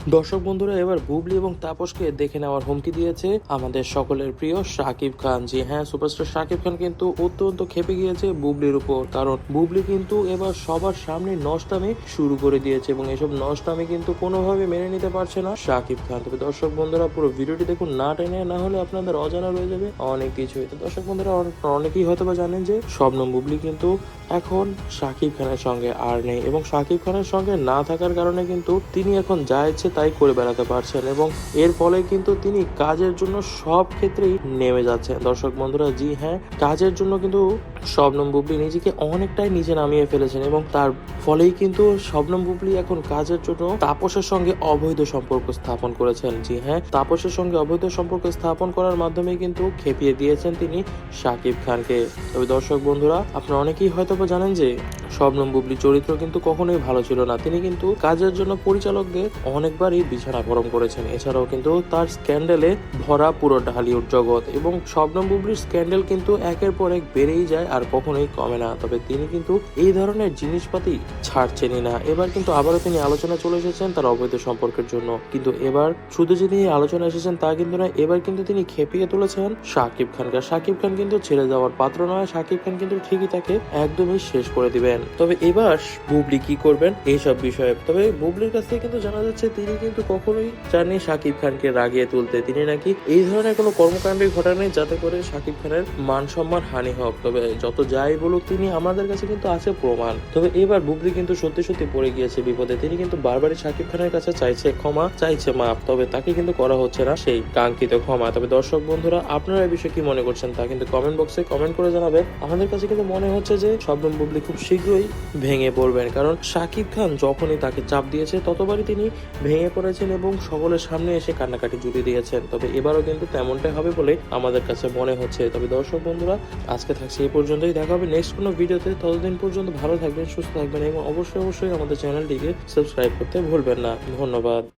দর্শক বন্ধুরা, এবার বুবলি এবং তাপসকে দেখে নেওয়ার হুমকি দিয়েছে আমাদের সকলের প্রিয় শাকিব খান। জি হ্যাঁ, সুপারস্টার শাকিব খান কিন্তু অত্যন্ত ক্ষেপে গিয়েছে বুবলির উপর, কারণ বুবলি কিন্তু এবার সবার সামনে নষ্টামি শুরু করে দিয়েছে এবং এসব নষ্টামি কিন্তু কোনোভাবে মেনে নিতে পারছে না শাকিব খান। তবে দর্শক বন্ধুরা, পুরো ভিডিওটি দেখুন, না টেনে, না হলে আপনাদের অজানা রয়ে যাবে অনেক কিছুই। তো দর্শক বন্ধুরা, অনেকেই হয়তো বা জানেন যে শবনম বুবলি কিন্তু এখন শাকিব খানের সঙ্গে আর নেই এবং শাকিব খানের সঙ্গে না থাকার কারণে কিন্তু তিনি এখন যা ইচ্ছে তাই করে বেড়াতে পারছেন এবং এর ফলে কিন্তু তিনি কাজের জন্য সব ক্ষেত্রেই নেমে যাচ্ছেন। দর্শক বন্ধুরা, জি হ্যাঁ, কাজের জন্য কিন্তু শবনম বুবলি নিজেকে অনেকটাই নিচে নামিয়ে ফেলেছেন এবং তার ফলেই কিন্তু শবনম বুবলি এখন কাজের জন্য তাপসের সঙ্গে অবৈধ সম্পর্ক স্থাপন করেছেন। জি হ্যাঁ, তাপসের সঙ্গে অবৈধ সম্পর্ক স্থাপন করার মাধ্যমে কিন্তু খেপিয়ে দিয়েছেন তিনি শাকিব খানকে। তবে দর্শক বন্ধুরা, আপনারা অনেকেই হয়তো জানেন যে শবনম বুবলির চরিত্র কিন্তু কখনোই ভালো ছিল না। তিনি কিন্তু কাজের জন্য পরিচালকদের অনেকবারই বিছানা গরম করেছেন। এছাড়াও কিন্তু তার স্ক্যান্ডেলে ভরা পুরো ঢালিউড জগৎ এবং শবনম বুবলির স্ক্যান্ডেল কিন্তু একের পর এক বেড়েই যায় আর কখনোই কমে না। তবে তিনি কিন্তু এই ধরনের জিনিসপাতি ছাড়ছেনই না। এবার কিন্তু আবারও তিনি আলোচনা চলে এসেছেন তার অবৈধ সম্পর্কের জন্য, কিন্তু এবার শুধু যে তিনি আলোচনা এসেছেন তা কিন্তু না, এবার কিন্তু তিনি খেপিয়ে তুলেছেন শাকিব খানকে। শাকিব খান কিন্তু ছেড়ে যাওয়ার পাত্র নয়, শাকিব খান কিন্তু ঠিকই তাকে একদমই শেষ করে দিবেন। তবে এবার বুবলি কি করবেন এইসব বিষয়ে, তবে বুবলির কাছ থেকে কিন্তু জানা যাচ্ছে তিনি কিন্তু কখনোই চাননি শাকিব খানকে রাগিয়ে তুলতে। তিনি নাকি এই ধরনের কোনো কর্মকাণ্ডই ঘটাননি যাতে করে শাকিব খানের মান সম্মান হানি হোক। তবে যত যাই বলুক, তিনি আমাদের কাছে কিন্তু আছে প্রমাণ। তবে এবার বুবলি কিন্তু সত্যি সত্যি পড়ে গিয়েছে বিপদে। তিনি কিন্তু বারবারই শাকিব খানের কাছে চাইছে ক্ষমা, চাইছে মাপ, তবে তাকে কিন্তু করা হচ্ছে না সেই কাঙ্ক্ষিত ক্ষমা। তবে দর্শক বন্ধুরা, আপনারা এই বিষয়ে কি মনে করছেন তা কিন্তু কমেন্ট বক্সে কমেন্ট করে জানাবেন। আমাদের কাছে কিন্তু মনে হচ্ছে যে শবনম বুবলি খুব শীঘ্রই ভেঙে পড়বেন, কারণ শাকিব খান যখনই তাকে চাপ দিয়েছে ততবারই তিনি ভেঙে পড়েছেন এবং সকলের সামনে এসে কান্নাকাটি জুড়ে দিয়েছেন। তবে এবারও কিন্তু তেমনটাই হবে বলে আমাদের কাছে মনে হচ্ছে। তবে দর্শক বন্ধুরা, আজকে থাকছে এই পর্যন্তই। দেখা হবে নেক্সট কোনো ভিডিওতে। ততদিন পর্যন্ত ভালো থাকবেন, সুস্থ থাকবেন এবং অবশ্যই আমাদের চ্যানেলটিকে সাবস্ক্রাইব করতে ভুলবেন না। ধন্যবাদ।